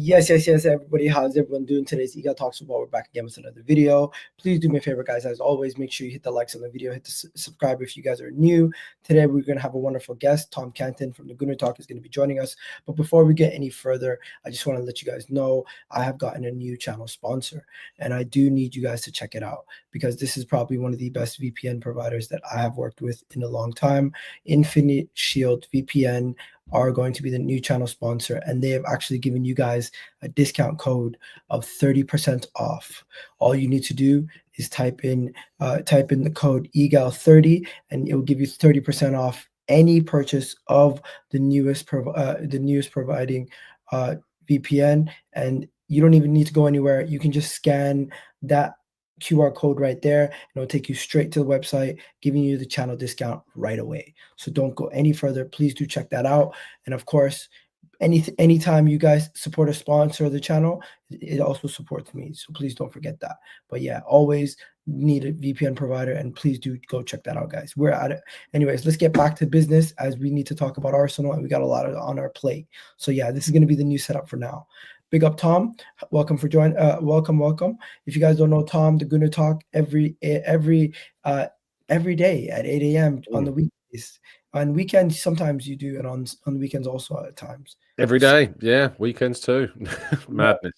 Yes, everybody. How's everyone doing? Today's Egal Talks Football. We're back again with another video. Please do me a favor, guys. As always, make sure you hit the likes on the video, hit the subscribe if you guys are new. Today, we're going to have a wonderful guest. Tom Canton from the Gunner Talk is going to be joining us. But before we get any further, I just want to let you guys know I have gotten a new channel sponsor, and I do need you guys to check it out because this is probably one of the best VPN providers that I have worked with in a long time. Infinity Shield VPN are going to be the new channel sponsor, and they have actually given you guys a discount code of 30% off. All you need to do is type in the code EGAL30, and it will give you 30% off any purchase of the newest providing VPN. And you don't even need to go anywhere. You can just scan that QR code right there, and it'll take you straight to the website, giving you the channel discount right away. So don't go any further. Please do check that out. And of course, anytime you guys support a sponsor of the channel, it also supports me. So please don't forget that. But yeah, always need a VPN provider, and please do go check that out, guys. We're at it. Anyways, let's get back to business as we need to talk about Arsenal, and we got a lot on our plate. So yeah, this is going to be the new setup for now. Big up, Tom. Welcome for joining. Welcome. If you guys don't know Tom, the Gunner Talk every day at 8 a.m. on the weekdays. On weekends, sometimes you do it on the weekends also at times. Every day, yeah, weekends too. Madness.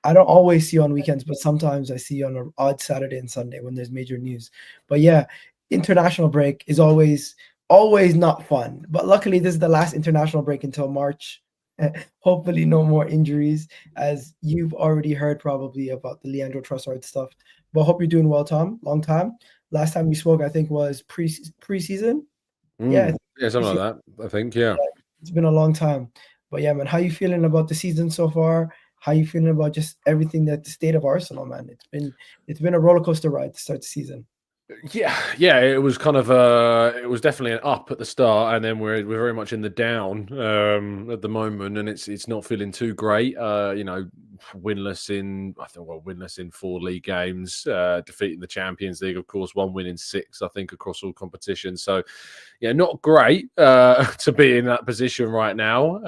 I don't always see you on weekends, but sometimes I see you on an odd Saturday and Sunday when there's major news. But yeah, international break is always not fun. But luckily, this is the last international break until March. Hopefully no more injuries, as you've already heard probably about the Leandro Trossard stuff. But hope you're doing well, Tom. Long time. Last time we spoke, I think, was preseason. Yeah, something like that. I think, yeah. It's been a long time. But yeah, man, how you feeling about the season so far? How you feeling about just everything, that the state of Arsenal, man? It's been a roller coaster ride to start the season. Yeah, it was kind of it was definitely an up at the start, and then we're very much in the down at the moment, and it's not feeling too great. Winless in 4 league games, defeating the Champions League, of course, 1 win in 6, I think, across all competitions. So yeah, not great to be in that position right now.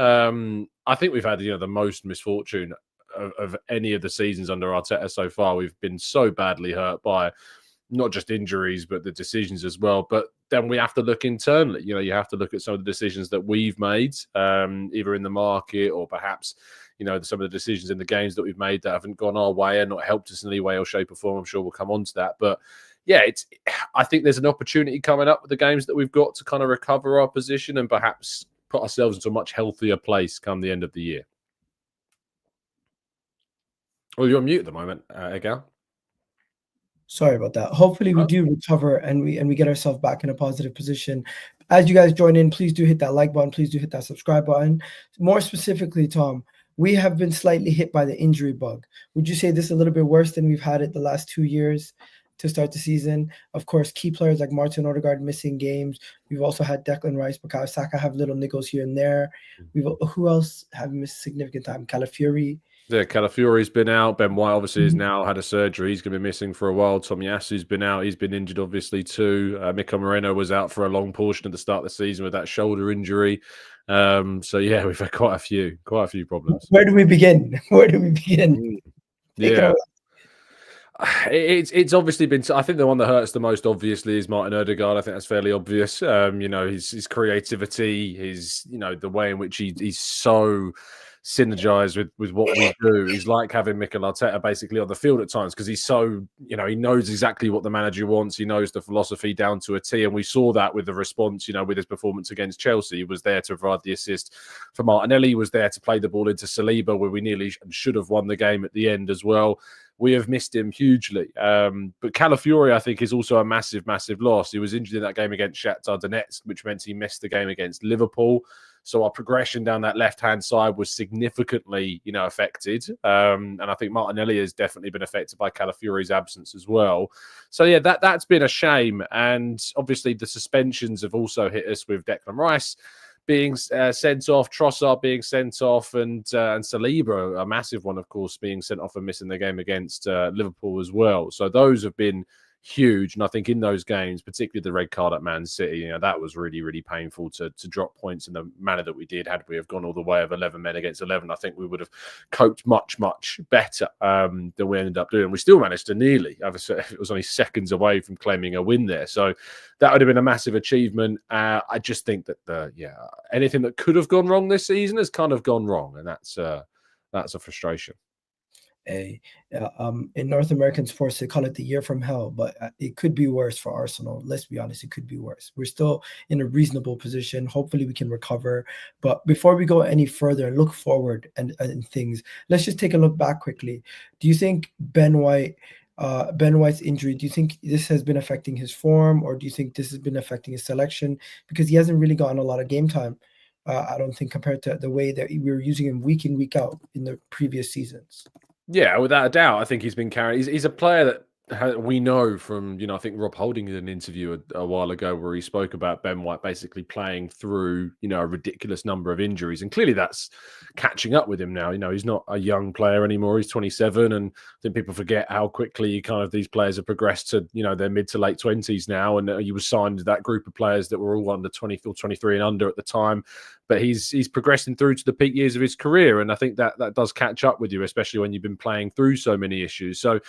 I think we've had the most misfortune of any of the seasons under Arteta so far. We've been so badly hurt by not just injuries, but the decisions as well. But then we have to look internally. You have to look at some of the decisions that we've made, either in the market or perhaps, some of the decisions in the games that we've made that haven't gone our way and not helped us in any way or shape or form. I'm sure we'll come on to that. But yeah, I think there's an opportunity coming up with the games that we've got to kind of recover our position and perhaps put ourselves into a much healthier place come the end of the year. Well, you're on mute at the moment, Egal. Sorry about that. Hopefully we do recover and we get ourselves back in a positive position. As you guys join in, please do hit that like button. Please do hit that subscribe button. More specifically, Tom, we have been slightly hit by the injury bug. Would you say this is a little bit worse than we've had it the last 2 years to start the season? Of course, key players like Martin Odegaard missing games. We've also had Declan Rice, Bukayo Saka have little niggles here and there. Who else have missed significant time? Calafiori. Yeah, Calafiori's been out. Ben White obviously has now had a surgery. He's going to be missing for a while. Tomiyasu's been out. He's been injured obviously too. Mikel Moreno was out for a long portion of the start of the season with that shoulder injury. So yeah, we've had quite a few problems. Where do we begin? Yeah. It's obviously been. I think the one that hurts the most, obviously, is Martin Odegaard. I think that's fairly obvious. His creativity, the way in which he's so synergized with what we do. He's like having Mikel Arteta basically on the field at times because he's so, he knows exactly what the manager wants. He knows the philosophy down to a T. And we saw that with the response, with his performance against Chelsea. He was there to provide the assist for Martinelli. He was there to play the ball into Saliba, where we nearly should have won the game at the end as well. We have missed him hugely. But Calafiori, I think, is also a massive, massive loss. He was injured in that game against Shakhtar Donetsk, which meant he missed the game against Liverpool. So our progression down that left-hand side was significantly, affected. And I think Martinelli has definitely been affected by Calafiori's absence as well. So, yeah, that's been a shame. And obviously the suspensions have also hit us with Declan Rice being sent off, Trossard being sent off, and Saliba, a massive one, of course, being sent off and missing the game against Liverpool as well. So those have been huge. And I think in those games, particularly the red card at Man City, that was really, really painful to drop points in the manner that we did. Had we have gone all the way of 11 men against 11, I think we would have coped much, much better than we ended up doing. We still managed to nearly, it was only seconds away from claiming a win there. So that would have been a massive achievement. I just think that anything that could have gone wrong this season has kind of gone wrong, and that's a frustration. In North American sports, they call it the year from hell, but it could be worse for Arsenal. Let's be honest, it could be worse. We're still in a reasonable position. Hopefully we can recover. But before we go any further and look forward and things, let's just take a look back quickly. Do you think Ben White's injury, do you think this has been affecting his form, or do you think this has been affecting his selection? Because he hasn't really gotten a lot of game time, I don't think, compared to the way that we were using him week in, week out in the previous seasons. Yeah, without a doubt. I think he's been carried. He's a player that we know from, I think Rob Holding did an interview a while ago where he spoke about Ben White basically playing through, a ridiculous number of injuries. And clearly that's catching up with him now. He's not a young player anymore. He's 27. And I think people forget how quickly these players have progressed to, their mid to late 20s now. And he was signed to that group of players that were all under 20 or 23 and under at the time. But he's progressing through to the peak years of his career. And I think that does catch up with you, especially when you've been playing through so many issues. So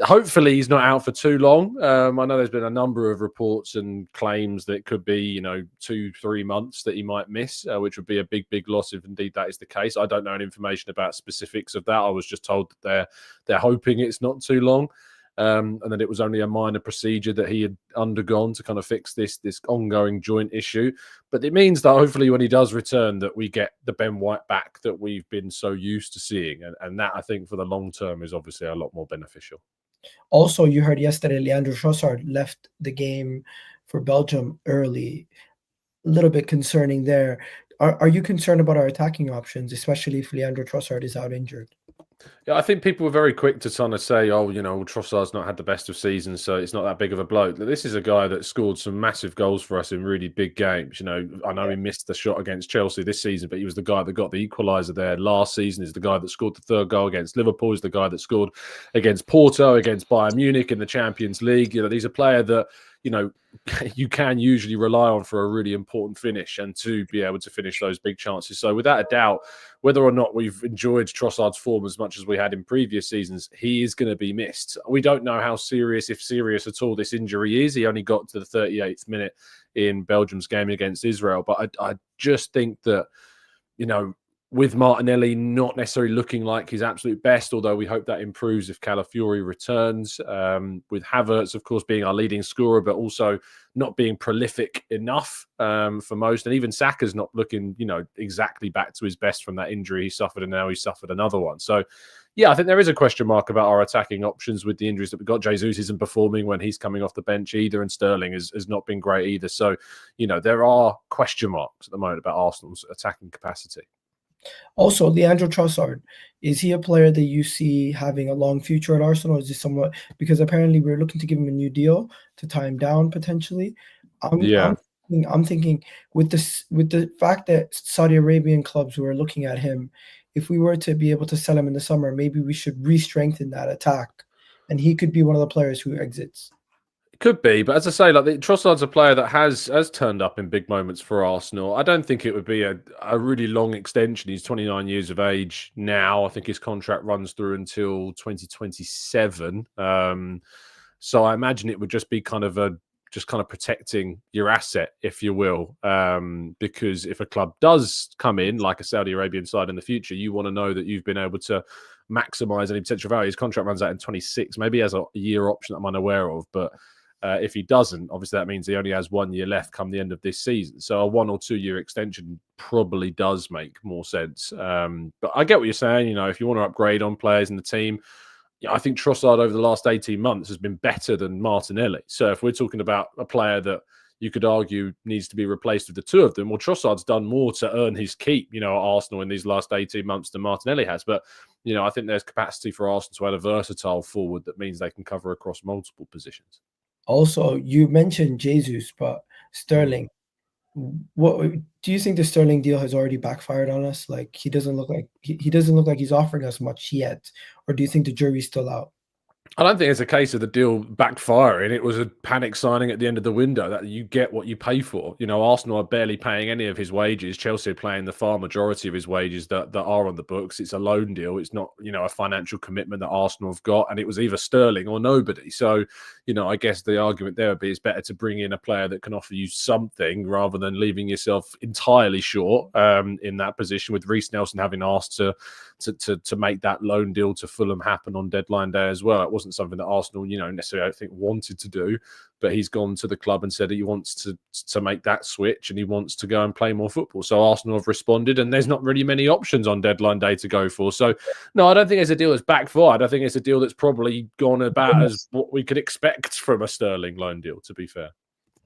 hopefully he's not out for too long. I know there's been a number of reports and claims that it could be, 2-3 months that he might miss, which would be a big, big loss if indeed that is the case. I don't know any information about specifics of that. I was just told that they're hoping it's not too long. And that it was only a minor procedure that he had undergone to kind of fix this ongoing joint issue. But it means that hopefully when he does return, that we get the Ben White back that we've been so used to seeing. And that, I think, for the long term is obviously a lot more beneficial. Also, you heard yesterday, Leandro Trossard left the game for Belgium early. A little bit concerning there. Are you concerned about our attacking options, especially if Leandro Trossard is out injured? Yeah, I think people were very quick to kind of say, Trossard's not had the best of seasons, so it's not that big of a blow. This is a guy that scored some massive goals for us in really big games. I know he missed the shot against Chelsea this season, but he was the guy that got the equaliser there last season. He's the guy that scored the third goal against Liverpool. He's the guy that scored against Porto, against Bayern Munich in the Champions League. He's a player that, you can usually rely on for a really important finish and to be able to finish those big chances. So without a doubt, whether or not we've enjoyed Trossard's form as much as we had in previous seasons, he is going to be missed. We don't know how serious, if serious at all, this injury is. He only got to the 38th minute in Belgium's game against Israel. But I just think that, with Martinelli not necessarily looking like his absolute best, although we hope that improves if Calafiori returns, with Havertz, of course, being our leading scorer, but also not being prolific enough for most. And even Saka's not looking, exactly back to his best from that injury he suffered, and now he suffered another one. So, yeah, I think there is a question mark about our attacking options with the injuries that we've got. Jesus isn't performing when he's coming off the bench either, and Sterling has not been great either. So, there are question marks at the moment about Arsenal's attacking capacity. Also, Leandro Trossard, is he a player that you see having a long future at Arsenal? Is this somewhat, because apparently we're looking to give him a new deal to tie him down potentially? I'm thinking with the fact that Saudi Arabian clubs were looking at him, if we were to be able to sell him in the summer, maybe we should re-strengthen that attack, and he could be one of the players who exits. Could be, but as I say, Trossard's a player that has turned up in big moments for Arsenal. I don't think it would be a really long extension. He's 29 years of age now. I think his contract runs through until 2027. So I imagine it would just be kind of protecting your asset, if you will, because if a club does come in, like a Saudi Arabian side in the future, you want to know that you've been able to maximize any potential value. His contract runs out in 26. Maybe he has a year option that I'm unaware of, but if he doesn't, obviously that means he only has 1 year left come the end of this season. So a 1 or 2 year extension probably does make more sense. But I get what you're saying. If you want to upgrade on players in the team, I think Trossard over the last 18 months has been better than Martinelli. So if we're talking about a player that you could argue needs to be replaced with the two of them, well, Trossard's done more to earn his keep, at Arsenal in these last 18 months than Martinelli has. But, I think there's capacity for Arsenal to add a versatile forward that means they can cover across multiple positions. Also, you mentioned Jesus, but Sterling. What do you think the Sterling deal has already backfired on us? Like he doesn't look like he's offering us much yet, or do you think the jury's still out? I don't think it's a case of the deal backfiring. It was a panic signing at the end of the window that you get what you pay for. You know, Arsenal are barely paying any of his wages. Chelsea are paying the far majority of his wages that are on the books. It's a loan deal. It's not, you know, a financial commitment that Arsenal have got. And it was either Sterling or nobody. So, you know, I guess the argument there would be it's better to bring in a player that can offer you something rather than leaving yourself entirely short in that position, with Reece Nelson having asked to make that loan deal to Fulham happen on deadline day as well. It wasn't something that Arsenal, you know, necessarily I think wanted to do, but he's gone to the club and said that he wants to make that switch and he wants to go and play more football. So Arsenal have responded, and there's not really many options on deadline day to go for. So no, I don't think it's a deal that's backfired. I think it's a deal that's probably gone about as what we could expect from a Sterling loan deal, to be fair.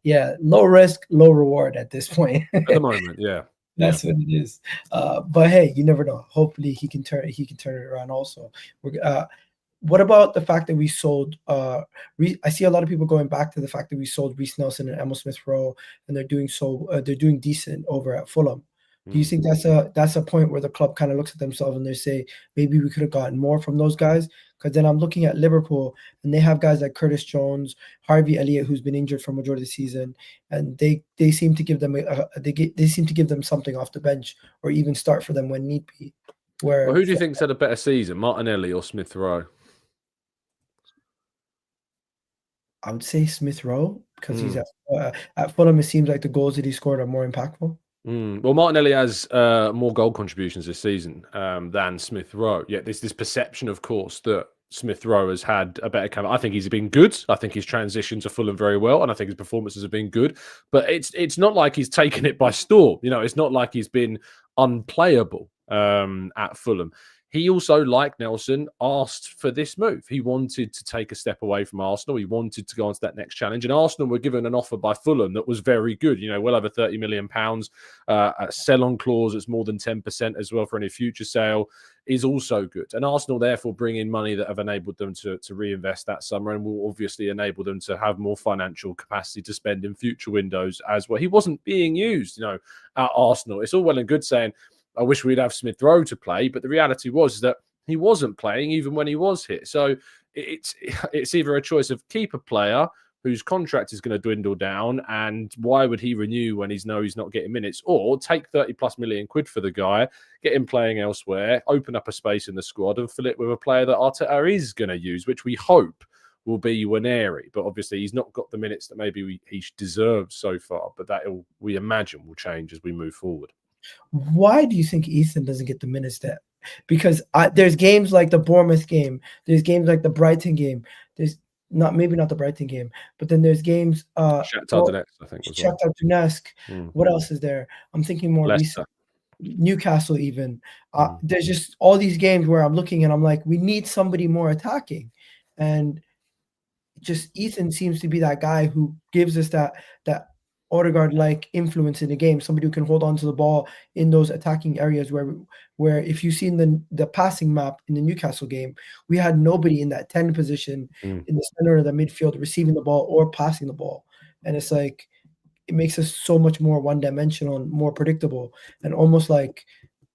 Yeah, low risk, low reward at this point. At the moment, yeah. That's what it is. But hey, you never know. Hopefully he can turn it around also. What about the fact that we sold I see a lot of people going back to the fact that we sold Reece Nelson and Emile Smith Rowe, and they're doing decent over at Fulham. Do you think that's a point where the club kind of looks at themselves and they say maybe we could have gotten more from those guys? Because then I'm looking at Liverpool and they have guys like Curtis Jones, Harvey Elliott, who's been injured for majority of the season, and they seem to give them they seem to give them something off the bench or even start for them when need be. Well, who do you think's had a better season, Martinelli or Smith Rowe? I would say Smith Rowe, because he's at Fulham. It seems like the goals that he scored are more impactful. Well, Martinelli has more goal contributions this season than Smith Rowe. Yet there's this perception, of course, that Smith Rowe has had a better campaign. I think he's been good. I think his transition to Fulham very well, and I think his performances have been good. But it's not like he's taken it by storm. You know, it's not like he's been unplayable at Fulham. He also, like Nelson, asked for this move. He wanted to take a step away from Arsenal. He wanted to go on to that next challenge. And Arsenal were given an offer by Fulham that was very good. You know, well over £30 million. A sell-on clause that's more than 10% as well for any future sale is also good. And Arsenal, therefore, bring in money that have enabled them to reinvest that summer, and will obviously enable them to have more financial capacity to spend in future windows as well. He wasn't being used, you know, at Arsenal. It's all well and good saying, I wish we'd have Smith Rowe to play, but the reality was that he wasn't playing even when he was hit. So it's either a choice of keep a player whose contract is going to dwindle down, and why would he renew when he's not getting minutes, or take 30+ million quid for the guy, get him playing elsewhere, open up a space in the squad and fill it with a player that Arteta is going to use, which we hope will be Nwaneri. But obviously he's not got the minutes that maybe he deserves so far, but that we imagine will change as we move forward. Why do you think Ethan doesn't get the minutes that? Because there's games like the Bournemouth game, there's games like the Brighton game, there's maybe not the Brighton game, but then there's games Shakhtar Donetsk, I think. Shakhtar Donetsk. What else is there? I'm thinking more recent. Newcastle even. There's just all these games where I'm looking and I'm like, we need somebody more attacking, and just Ethan seems to be that guy who gives us that Odegaard-like influence in the game, somebody who can hold on to the ball in those attacking areas where if you've seen the passing map in the Newcastle game, we had nobody in that 10 position in the center of the midfield receiving the ball or passing the ball. And it's like, it makes us so much more one-dimensional and more predictable, and almost like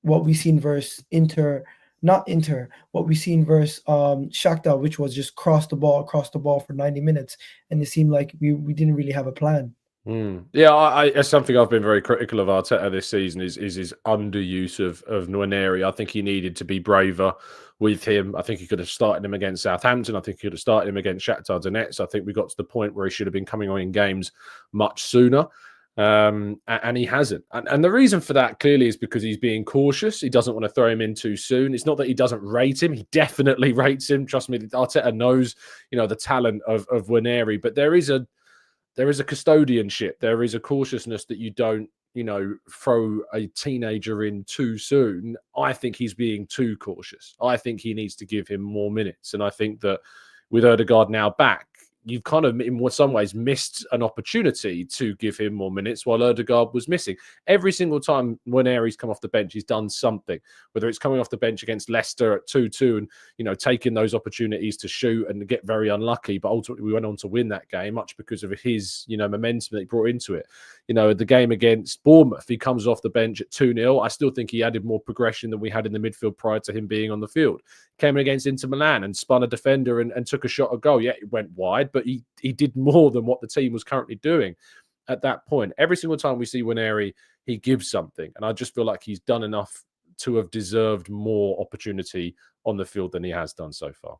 what we seen versus what we seen versus Shakhtar, which was just cross the ball for 90 minutes. And it seemed like we didn't really have a plan. Yeah, it's something I've been very critical of Arteta this season is his underuse of Nwaneri. I think he needed to be braver with him. I think he could have started him against Southampton. I think he could have started him against Shakhtar Donetsk. I think we got to the point where he should have been coming on in games much sooner, and he hasn't. And the reason for that clearly is because he's being cautious. He doesn't want to throw him in too soon. It's not that he doesn't rate him. He definitely rates him. Trust me, Arteta knows, you know, the talent of Nwaneri, but there is a custodianship. There is a cautiousness that you don't, you know, throw a teenager in too soon. I think he's being too cautious. I think he needs to give him more minutes. And I think that with Odegaard now back, you've kind of, in some ways, missed an opportunity to give him more minutes while Odegaard was missing. Every single time Nwaneri's come off the bench, he's done something, whether it's coming off the bench against Leicester at 2-2 and, you know, taking those opportunities to shoot and get very unlucky. But ultimately, we went on to win that game, much because of his, you know, momentum that he brought into it. You know, the game against Bournemouth, he comes off the bench at 2-0. I still think he added more progression than we had in the midfield prior to him being on the field. Came in against Inter Milan and spun a defender and took a shot at goal. Yeah, it went wide, but he did more than what the team was currently doing at that point. Every single time we see Nwaneri, he gives something. And I just feel like he's done enough to have deserved more opportunity on the field than he has done so far.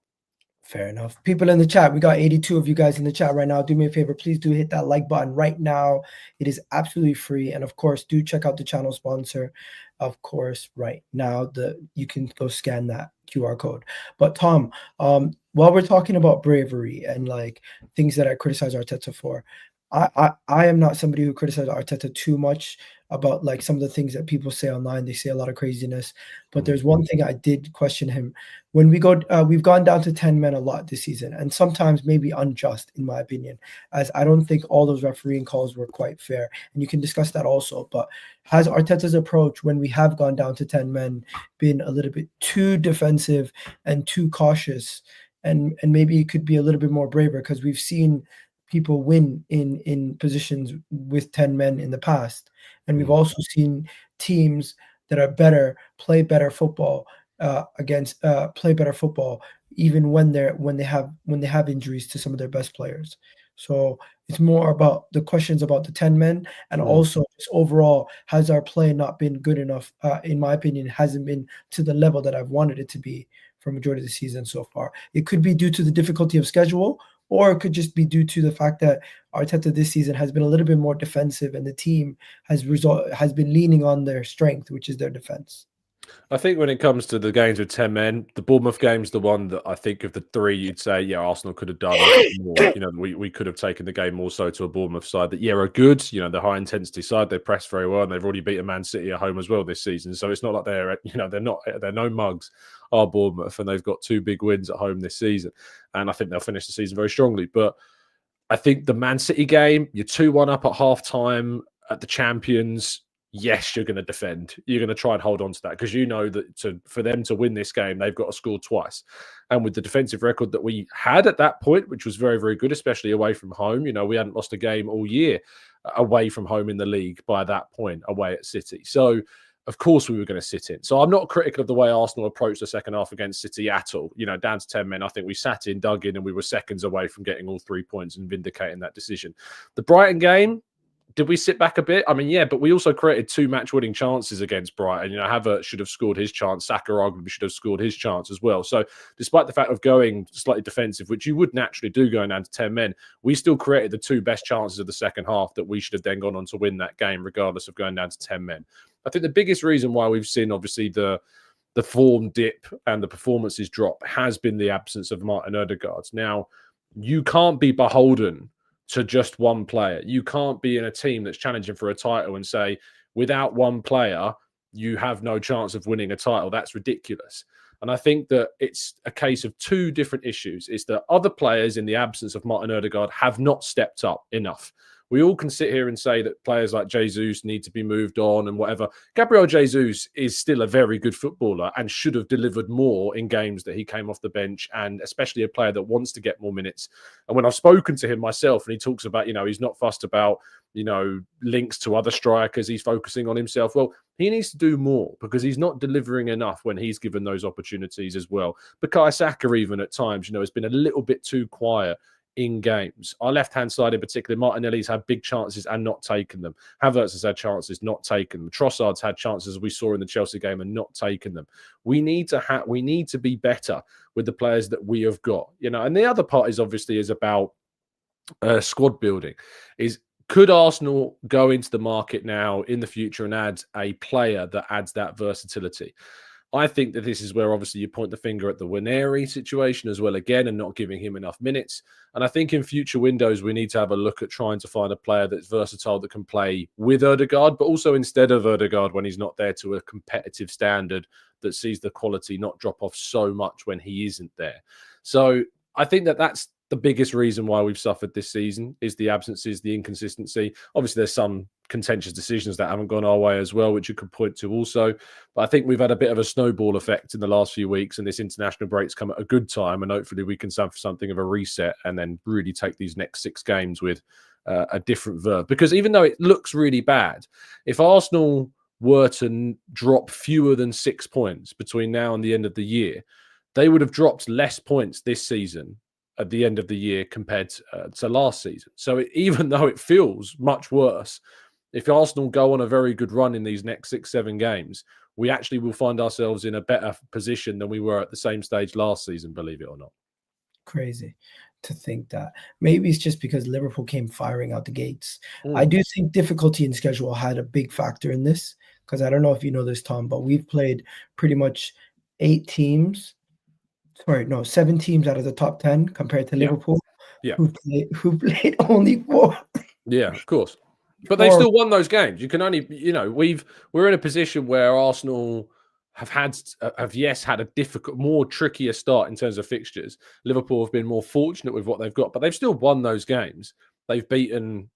Fair enough. People in the chat, we got 82 of you guys in the chat right now. Do me a favor, please do hit that like button right now. It is absolutely free. And of course, do check out the channel sponsor. Of course, right now, you can go scan that QR code. But Tom, while we're talking about bravery and like things that I criticize Arteta for, I am not somebody who criticizes Arteta too much about like some of the things that people say online. They say a lot of craziness, but there's one thing I did question him when we've gone down to 10 men a lot this season, and sometimes maybe unjust in my opinion, as I don't think all those refereeing calls were quite fair, and you can discuss that also. But has Arteta's approach when we have gone down to 10 men been a little bit too defensive and too cautious, and maybe it could be a little bit more braver, because we've seen people win in positions with 10 men in the past, and we've also seen teams that are better play better football play better football even when they have injuries to some of their best players. So it's more about the questions about the 10 men, and also just overall, has our play not been good enough? In my opinion, hasn't been to the level that I've wanted it to be for majority of the season so far. It could be due to the difficulty of schedule, or it could just be due to the fact that Arteta this season has been a little bit more defensive, and the team has been leaning on their strength, which is their defense. I think when it comes to the games with 10 men, the Bournemouth game's the one that I think of the three you'd say, yeah, Arsenal could have done more. You know, we could have taken the game more so to a Bournemouth side that, yeah, are good. You know, the high intensity side, they press very well, and they've already beaten Man City at home as well this season. So it's not like they're no mugs, are Bournemouth, and they've got two big wins at home this season. And I think they'll finish the season very strongly. But I think the Man City game, you're 2-1 up at half time at the champions. Yes, you're going to defend. You're going to try and hold on to that, because you know that for them to win this game, they've got to score twice. And with the defensive record that we had at that point, which was very, very good, especially away from home, you know, we hadn't lost a game all year away from home in the league by that point, away at City. So, of course, we were going to sit in. So I'm not critical of the way Arsenal approached the second half against City at all. You know, down to 10 men, I think we sat in, dug in, and we were seconds away from getting all 3 points and vindicating that decision. The Brighton game, did we sit back a bit? I mean, yeah, but we also created 2 match-winning chances against Brighton. You know, Havertz should have scored his chance. Saka arguably should have scored his chance as well. So despite the fact of going slightly defensive, which you would naturally do going down to 10 men, we still created the 2 best chances of the second half that we should have then gone on to win that game, regardless of going down to 10 men. I think the biggest reason why we've seen, obviously, the form dip and the performances drop has been the absence of Martin Odegaard. Now, you can't be beholden to just one player. You can't be in a team that's challenging for a title and say, without one player, you have no chance of winning a title. That's ridiculous. And I think that it's a case of 2 different issues. It's that other players, in the absence of Martin Odegaard, have not stepped up enough. We all can sit here and say that players like Jesus need to be moved on and whatever. Gabriel Jesus is still a very good footballer and should have delivered more in games that he came off the bench, and especially a player that wants to get more minutes. And when I've spoken to him myself, and he talks about, you know, he's not fussed about, you know, links to other strikers, he's focusing on himself. Well, he needs to do more, because he's not delivering enough when he's given those opportunities as well. Bukayo Saka, even at times, you know, has been a little bit too quiet in games. Our left-hand side in particular, Martinelli's had big chances and not taken them. Havertz has had chances, not taken them. Trossard's had chances, as we saw in the Chelsea game, and not taken them. We need to be better with the players that we have got, you know. And the other part is obviously about squad building. Could Arsenal go into the market now in the future and add a player that adds that versatility? I think that this is where obviously you point the finger at the Nwaneri situation as well again, and not giving him enough minutes. And I think in future windows, we need to have a look at trying to find a player that's versatile, that can play with Odegaard, but also instead of Odegaard when he's not there, to a competitive standard that sees the quality not drop off so much when he isn't there. So I think that that's the biggest reason why we've suffered this season is the absences, the inconsistency. Obviously, there's some contentious decisions that haven't gone our way as well, which you could point to also. But I think we've had a bit of a snowball effect in the last few weeks, and this international break's come at a good time. And hopefully we can have something of a reset and then really take these next 6 games with a different verve. Because even though it looks really bad, if Arsenal were to drop fewer than 6 points between now and the end of the year, they would have dropped less points this season at the end of the year compared to last season. So even though it feels much worse, if Arsenal go on a very good run in these next 6-7 games, we actually will find ourselves in a better position than we were at the same stage last season, believe it or not. Crazy to think that. Maybe it's just because Liverpool came firing out the gates. I do think difficulty in schedule had a big factor in this, because I don't know if you know this, Tom, but we've played pretty much 7 teams out of the top 10 compared to Liverpool, who played only 4. Yeah, of course. But they still won those games. You can only, we're in a position where Arsenal have had a difficult, more trickier start in terms of fixtures. Liverpool have been more fortunate with what they've got, but they've still won those games. They've beaten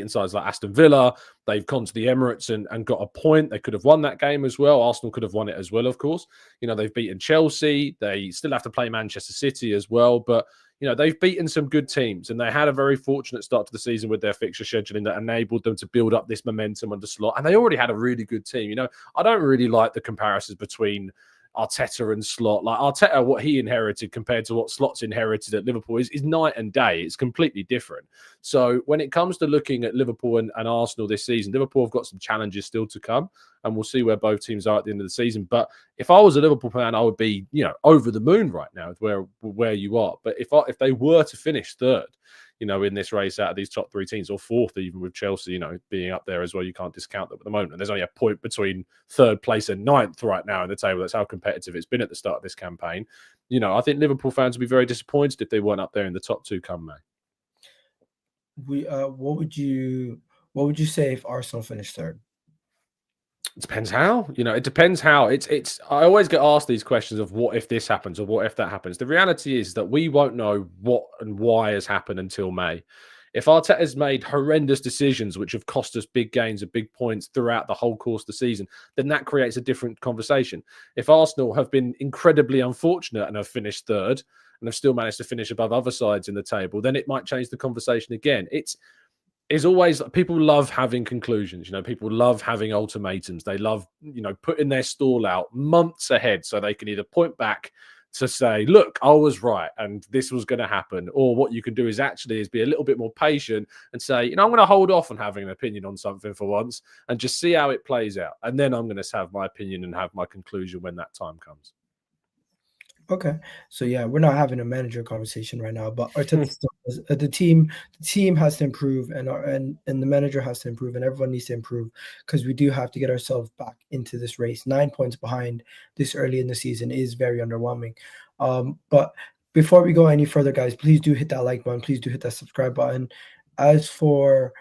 sides like Aston Villa. They've gone to the Emirates and got a point. They could have won that game as well. Arsenal could have won it as well, of course. They've beaten Chelsea. They still have to play Manchester City as well. But, they've beaten some good teams, and they had a very fortunate start to the season with their fixture scheduling that enabled them to build up this momentum under Slot. And they already had a really good team. I don't really like the comparisons between Arteta and Slot. Like Arteta, what he inherited compared to what Slot's inherited at Liverpool is night and day. It's completely different. So when it comes to looking at Liverpool and Arsenal this season, Liverpool have got some challenges still to come, and we'll see where both teams are at the end of the season. But if I was a Liverpool fan, I would be, over the moon right now with where you are. But if they were to finish third, in this race out of these top 3 teams, or fourth, even with Chelsea, being up there as well, you can't discount them at the moment. And there's only a point between third place and 9th right now in the table. That's how competitive it's been at the start of this campaign. I think Liverpool fans would be very disappointed if they weren't up there in the top 2 come May. What would you say if Arsenal finished third? It depends how. It depends how. It's. I always get asked these questions of what if this happens or what if that happens. The reality is that we won't know what and why has happened until May. If Arteta's made horrendous decisions which have cost us big gains and big points throughout the whole course of the season, then that creates a different conversation. If Arsenal have been incredibly unfortunate and have finished third and have still managed to finish above other sides in the table, then it might change the conversation again. It's always, people love having conclusions. People love having ultimatums. They love, putting their stall out months ahead so they can either point back to say, look, I was right and this was going to happen. Or what you can do is be a little bit more patient and say, I'm going to hold off on having an opinion on something for once and just see how it plays out. And then I'm going to have my opinion and have my conclusion when that time comes. Okay, so yeah, we're not having a manager conversation right now, but the team has to improve, and the manager has to improve, and everyone needs to improve, because we do have to get ourselves back into this race. 9 points behind this early in the season is very underwhelming. But before we go any further, guys, please do hit that like button. Please do hit that subscribe button. As for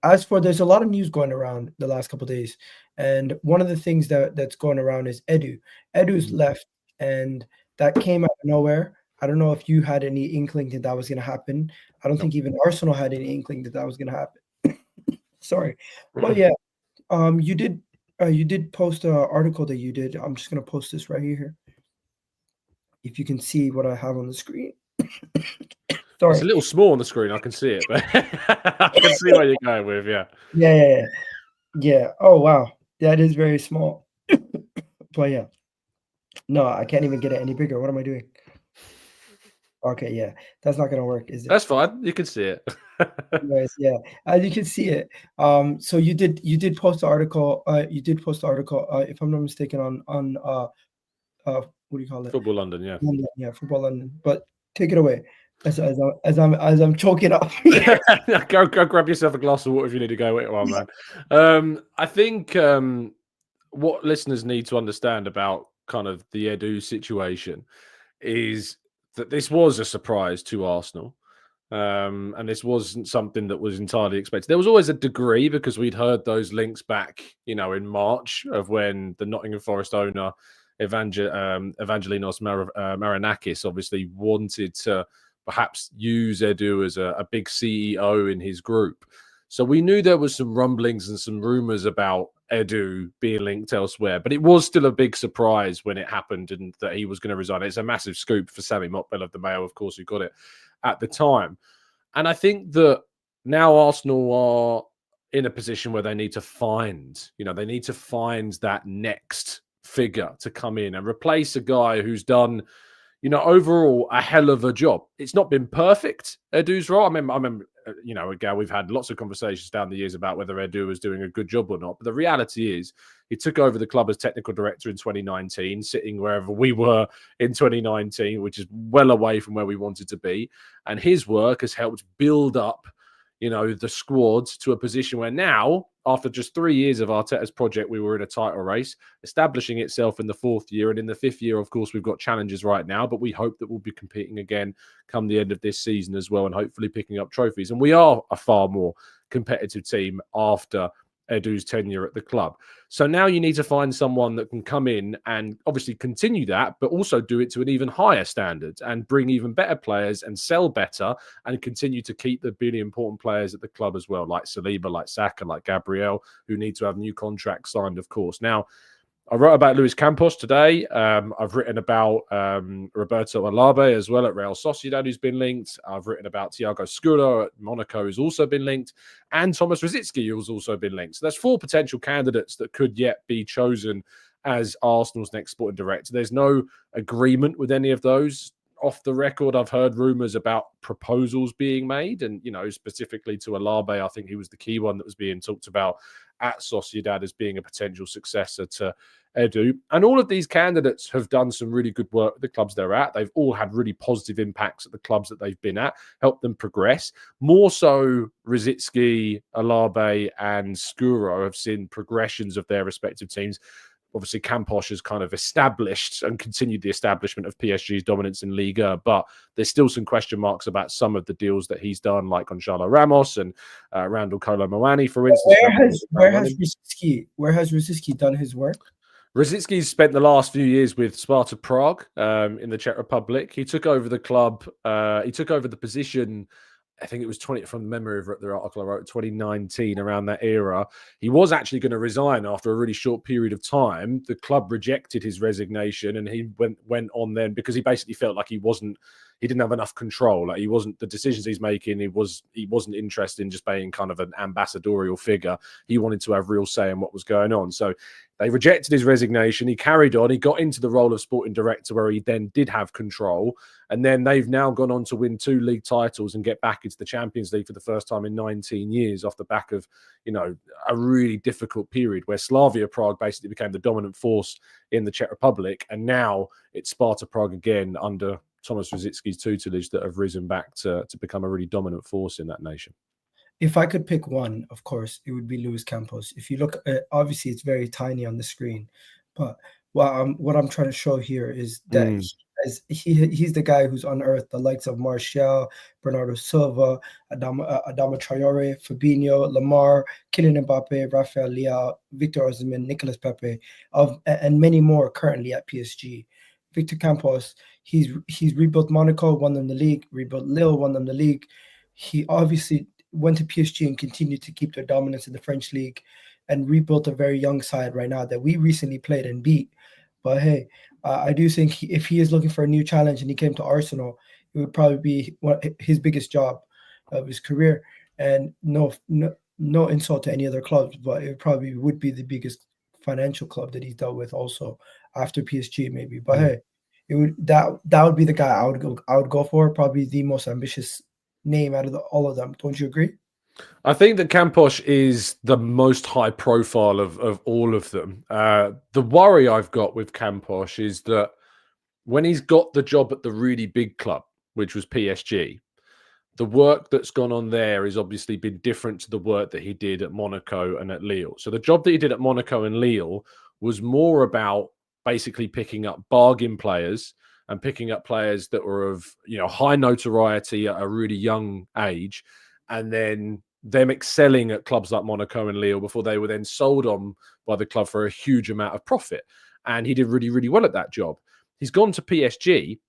there's a lot of news going around the last couple of days, and one of the things that's going around is Edu's left, and that came out of nowhere. I don't know if you had any inkling that was going to happen. I don't think even Arsenal had any inkling that was going to happen. Sorry. But yeah, you did post an article that you did. I'm just going to post this right here. If you can see what I have on the screen. Sorry. It's a little small on the screen. I can see it, but I can see what you're going with. Yeah. Yeah. Oh, wow. That is very small. But yeah. No, I can't even get it any bigger. What am I doing? Okay, yeah, that's not gonna work, is it? That's fine. You can see it. Anyways, yeah, as you can see it. So you did post the article. If I'm not mistaken, on what do you call it? Football London, yeah. London, yeah, Football London. But take it away, as I'm choking up. Go grab yourself a glass of water if you need to go. Wait a while, man. I think what listeners need to understand about kind of the Edu situation is that this was a surprise to Arsenal, and this wasn't something that was entirely expected. There was always a degree, because we'd heard those links back, in March, of when the Nottingham Forest owner Evangelinos Marinakis obviously wanted to perhaps use Edu as a big CEO in his group. So we knew there was some rumblings and some rumours about Edu being linked elsewhere, but it was still a big surprise when it happened and that he was going to resign. It's a massive scoop for Sammy Mokbel of the Mail, of course, who got it at the time. And I think that now Arsenal are in a position where they need to find, they need to find that next figure to come in and replace a guy who's done, overall a hell of a job. It's not been perfect, Edu's role. I remember, again, we've had lots of conversations down the years about whether Edu was doing a good job or not. But the reality is he took over the club as technical director in 2019, sitting wherever we were in 2019, which is well away from where we wanted to be. And his work has helped build up the squad to a position where now, after just 3 years of Arteta's project, we were in a title race, establishing itself in the 4th year. And in the 5th year, of course, we've got challenges right now, but we hope that we'll be competing again come the end of this season as well, and hopefully picking up trophies. And we are a far more competitive team after Edu's tenure at the club. So now you need to find someone that can come in and obviously continue that, but also do it to an even higher standard and bring even better players and sell better and continue to keep the really important players at the club as well, like Saliba, like Saka, like Gabriel, who need to have new contracts signed, of course. Now, I wrote about Luis Campos today. I've written about Roberto Alaba as well at Real Sociedad, who's been linked. I've written about Thiago Scuro at Monaco, who's also been linked, and Thomas Rosicky, who's also been linked. So there's 4 potential candidates that could yet be chosen as Arsenal's next sporting director. There's no agreement with any of those. Off the record, I've heard rumours about proposals being made, and specifically to Alaba. I think he was the key one that was being talked about at Sociedad as being a potential successor to Edu. And all of these candidates have done some really good work at the clubs they're at. They've all had really positive impacts at the clubs that they've been at, helped them progress. More so, Rosicky, Alaba, and Scuro have seen progressions of their respective teams. Obviously, Campos has kind of established and continued the establishment of PSG's dominance in Liga, but there's still some question marks about some of the deals that he's done, like Gonzalo Ramos and Randall Kolo Muani, for instance. Where has Rosicky done his work? Rosicky's spent the last few years with Sparta Prague in the Czech Republic. He took over the club. He took over the position, I think it was from the memory of the article I wrote, 2019, around that era. He was actually going to resign after a really short period of time. The club rejected his resignation, and he went on then because he basically felt like he didn't have enough control. Like the decisions he's making, he wasn't interested in just being kind of an ambassadorial figure. He wanted to have real say in what was going on. So they rejected his resignation. He carried on. He got into the role of sporting director, where he then did have control. And then they've now gone on to win 2 league titles and get back into the Champions League for the first time in 19 years off the back of, a really difficult period where Slavia Prague basically became the dominant force in the Czech Republic. And now it's Sparta Prague again under Thomas Rosicky's tutelage that have risen back to become a really dominant force in that nation. If I could pick one, of course, it would be Luis Campos. If you look at, obviously it's very tiny on the screen, but what I'm trying to show here is that he's the guy who's unearthed the likes of Martial, Bernardo Silva, Adama Traore, Fabinho, Lamar, Kylian Mbappe, Rafael Leao, Victor Osimhen, Nicolas Pepe, and many more currently at PSG. Victor Campos, he's rebuilt Monaco, won them the league, rebuilt Lille, won them the league. He obviously went to PSG and continued to keep their dominance in the French league and rebuilt a very young side right now that we recently played and beat. But hey, I do think if he is looking for a new challenge and he came to Arsenal, it would probably be his biggest job of his career. And no insult to any other clubs, but it probably would be the biggest financial club that he's dealt with also after PSG maybe. But hey, that would be the guy I would go for, probably the most ambitious name out of all of them. Don't you agree? I think that Campos is the most high profile of all of them. The worry I've got with Campos is that when he's got the job at the really big club, which was PSG, the work that's gone on there has obviously been different to the work that he did at Monaco and at Lille. So the job that he did at Monaco and Lille was more about basically picking up bargain players and picking up players that were of high notoriety at a really young age, and then them excelling at clubs like Monaco and Lille before they were then sold on by the club for a huge amount of profit. And he did really, really well at that job. He's gone to PSG,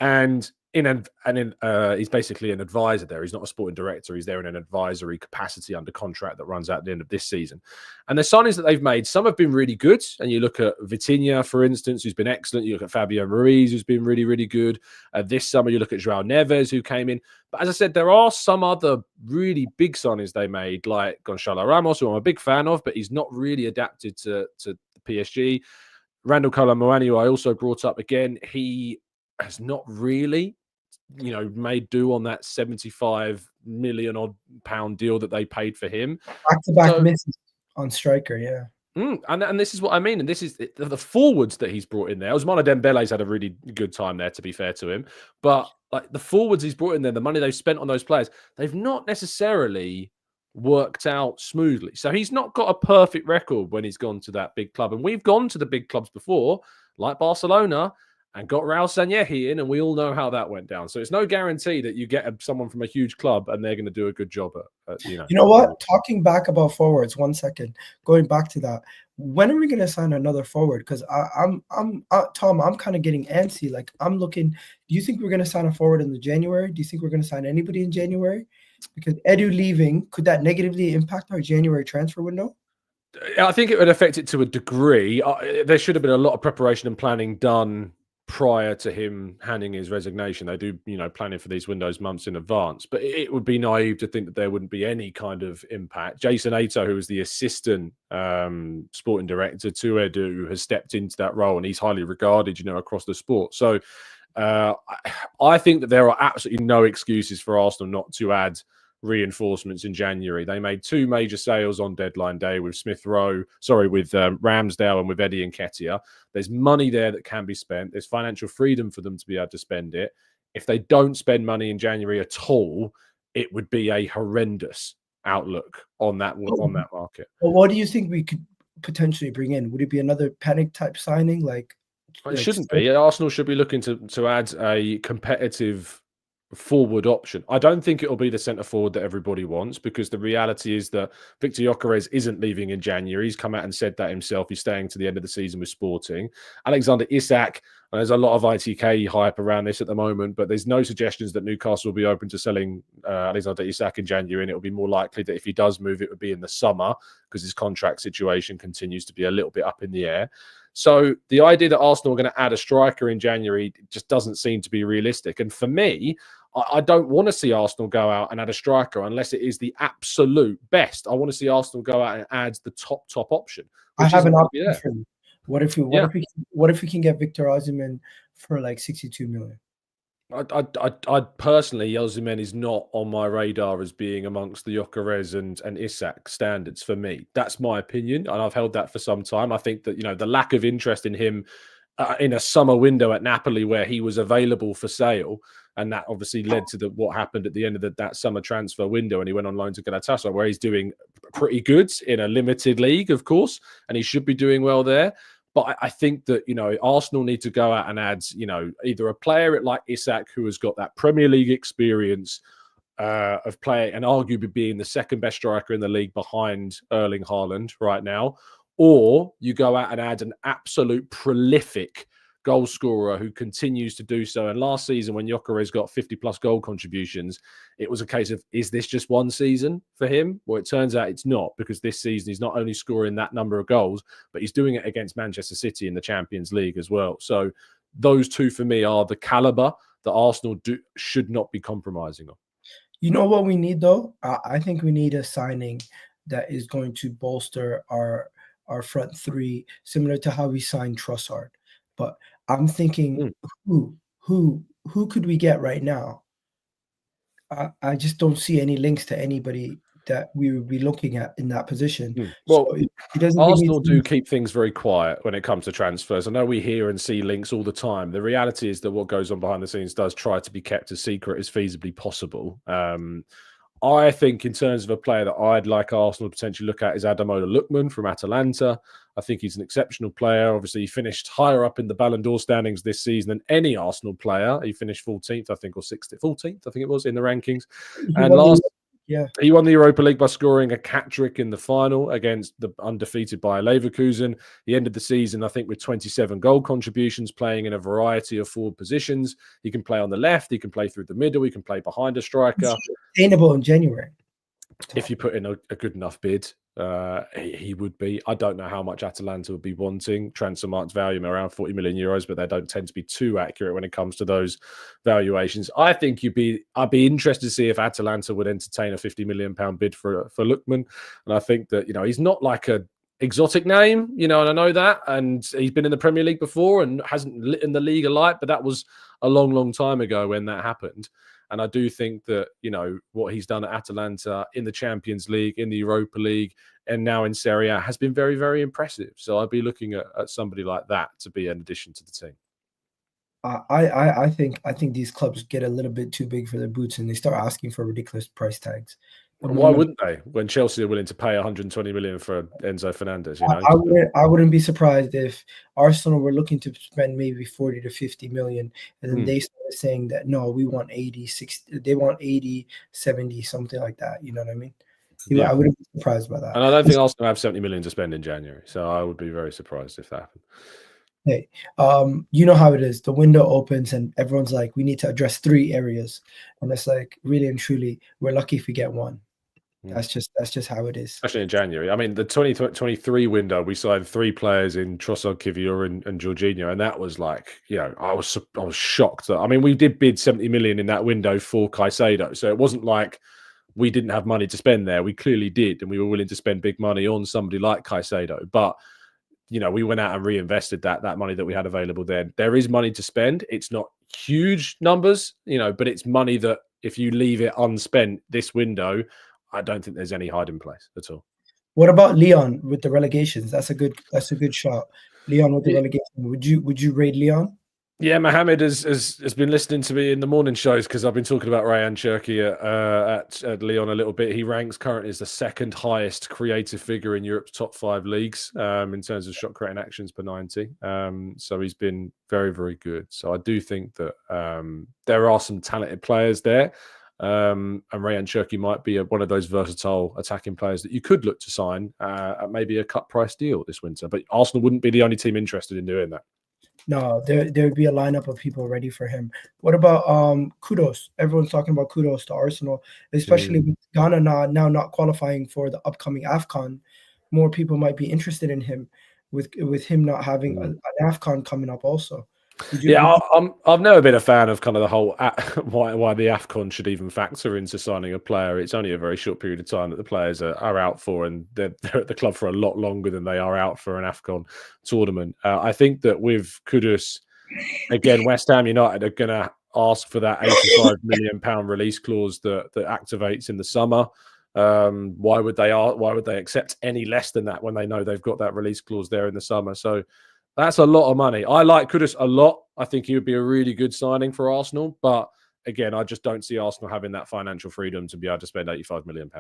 and he's basically an advisor there. He's not a sporting director. He's there in an advisory capacity under contract that runs out at the end of this season. And the signings that they've made, some have been really good. And you look at Vitinha, for instance, who's been excellent. You look at Fabio Ruiz, who's been really, really good. This summer, you look at João Neves, who came in. But as I said, there are some other really big signings they made, like Gonçalo Ramos, who I'm a big fan of, but he's not really adapted to the PSG. Randall Kolo-Muani, who I also brought up again, he has not really made do on that 75 million odd pound deal that they paid for him. Back-to-back misses on striker, yeah. And this is what I mean. And this is the forwards that he's brought in there. Ousmane Dembele's had a really good time there, to be fair to him. But like the forwards he's brought in there, the money they've spent on those players, they've not necessarily worked out smoothly. So he's not got a perfect record when he's gone to that big club. And we've gone to the big clubs before, like Barcelona, and got Raul Sanllehi in, and we all know how that went down. So it's no guarantee that you get someone from a huge club and they're going to do a good job at You know what? Talking back about forwards, 1 second. Going back to that, when are we going to sign another forward? Because I'm Tom, I'm kind of getting antsy. Like I'm looking. Do you think we're going to sign a forward in the January? Do you think we're going to sign anybody in January? Because Edu leaving, could that negatively impact our January transfer window? I think it would affect it to a degree. There should have been a lot of preparation and planning done prior to him handing his resignation. They do, planning for these windows months in advance, but it would be naive to think that there wouldn't be any kind of impact. Jason Ato, who was the assistant sporting director to Edu, has stepped into that role, and he's highly regarded, across the sport. So I think that there are absolutely no excuses for Arsenal not to add reinforcements in January. They made 2 major sales on deadline day with Ramsdale and with Eddie Nketiah. There's money there that can be spent. There's financial freedom for them to be able to spend it. If they don't spend money in January at all, it would be a horrendous outlook on that market. Well, what do you think we could potentially bring in? Would it be another panic type signing? It shouldn't be. Arsenal should be looking to add a competitive forward option. I don't think it'll be the centre forward that everybody wants, because the reality is that Viktor Gyökeres isn't leaving in January. He's come out and said that himself. He's staying to the end of the season with Sporting. Alexander Isak, there's a lot of ITK hype around this at the moment, but there's no suggestions that Newcastle will be open to selling Alexander Isak in January, and it will be more likely that if he does move, it would be in the summer, because his contract situation continues to be a little bit up in the air. So the idea that Arsenal are going to add a striker in January just doesn't seem to be realistic. And for me, I don't want to see Arsenal go out and add a striker unless it is the absolute best. I want to see Arsenal go out and add the top option. I have an option for you. What if we can get Victor Osimhen for like 62 million? I personally, Osimhen is not on my radar as being amongst the Gyokeres and Isak standards for me. That's my opinion, and I've held that for some time. I think that the lack of interest in him in a summer window at Napoli, where he was available for sale, and that obviously led to what happened at the end of that summer transfer window, and he went on loan to Galatasaray, where he's doing pretty good in a limited league, of course, and he should be doing well there. But I think that, Arsenal need to go out and add, either a player like Isak, who has got that Premier League experience of playing and arguably being the second best striker in the league behind Erling Haaland right now, or you go out and add an absolute prolific goal scorer who continues to do so. And last season, when Gyokeres got 50+ goal contributions, it was a case of, is this just one season for him? Well, it turns out it's not, because this season he's not only scoring that number of goals, but he's doing it against Manchester City in the Champions League as well. So those two for me are the caliber that Arsenal should not be compromising on. You know what we need, though? I think we need a signing that is going to bolster our front three, similar to how we signed Trossard. But I'm thinking, who could we get right now? I just don't see any links to anybody that we would be looking at in that position. Well, so Arsenal do keep things very quiet when it comes to transfers. I know we hear and see links all the time. The reality is that what goes on behind the scenes does try to be kept as secret as feasibly possible. I think in terms of a player that I'd like Arsenal to potentially look at is Ademola Lookman from Atalanta. I think he's an exceptional player. Obviously, he finished higher up in the Ballon d'Or standings this season than any Arsenal player. He finished 14th, I think, or 16th, 14th, I think it was, in the rankings. And Yeah. He won the Europa League by scoring a hat-trick in the final against the undefeated Bayer Leverkusen. He ended the season, I think, with 27 goal contributions, playing in a variety of forward positions. He can play on the left, he can play through the middle, he can play behind a striker. Sustainable in January. If you put in a good enough bid, he would be. I don't know how much Atalanta would be wanting. Transfer market value around 40 million euros, but they don't tend to be too accurate when it comes to those valuations. I think I'd be interested to see if Atalanta would entertain a 50 million pound bid for Lookman. And I think that, he's not like a exotic name, and I know that, and he's been in the Premier League before and hasn't lit in the league alight, but that was a long, long time ago when that happened. And I do think that, what he's done at Atalanta in the Champions League, in the Europa League, and now in Serie A has been very, very impressive. So I'd be looking at somebody like that to be an addition to the team. I think these clubs get a little bit too big for their boots and they start asking for ridiculous price tags. Why wouldn't they? When Chelsea are willing to pay 120 million for Enzo Fernandez, I wouldn't be surprised if Arsenal were looking to spend maybe 40 to 50 million, and then they started saying that no, we want 80, 60. They want 80, 70, something like that. You know what I mean? Yeah. I wouldn't be surprised by that. And I don't think Arsenal have 70 million to spend in January, so I would be very surprised if that happened. Hey, you know how it is. The window opens and everyone's like, we need to address 3 areas, and it's like, really and truly, we're lucky if we get one. That's just how it is. Especially in January. I mean, the 2023 window, we signed 3 players in Trossard, Kivior, and Jorginho, and that was like, I was shocked. I mean, we did bid 70 million in that window for Caicedo, so it wasn't like we didn't have money to spend there. We clearly did, and we were willing to spend big money on somebody like Caicedo. But we went out and reinvested that money that we had available then. There is money to spend. It's not huge numbers, but it's money that if you leave it unspent this window, I don't think there's any hiding place at all. What about Lyon with the relegations? That's a good shot. Lyon with the relegation. Would you rate Lyon? Yeah, Mohamed has been listening to me in the morning shows because I've been talking about Raheem Cherki at Lyon a little bit. He ranks currently as the 2nd highest creative figure in Europe's top 5 leagues in terms of shot creating actions per 90. So he's been very, very good. So I do think that there are some talented players there. And Raheem Cherki might be one of those versatile attacking players that you could look to sign at maybe a cut price deal this winter. But Arsenal wouldn't be the only team interested in doing that. No, there would be a lineup of people ready for him. What about Kudus? Everyone's talking about Kudus to Arsenal, especially with Ghana now not qualifying for the upcoming AFCON. More people might be interested in him with him not having an AFCON coming up also. I've never been a fan of kind of the whole why the AFCON should even factor into signing a player. It's only a very short period of time that the players are out for, and they're at the club for a lot longer than they are out for an AFCON tournament. I think that with Kudus, again, West Ham United are going to ask for that £85 million release clause that activates in the summer. Why would they accept any less than that when they know they've got that release clause there in the summer? So that's a lot of money. I like Kudus a lot. I think he would be a really good signing for Arsenal. But again, I just don't see Arsenal having that financial freedom to be able to spend £85 million.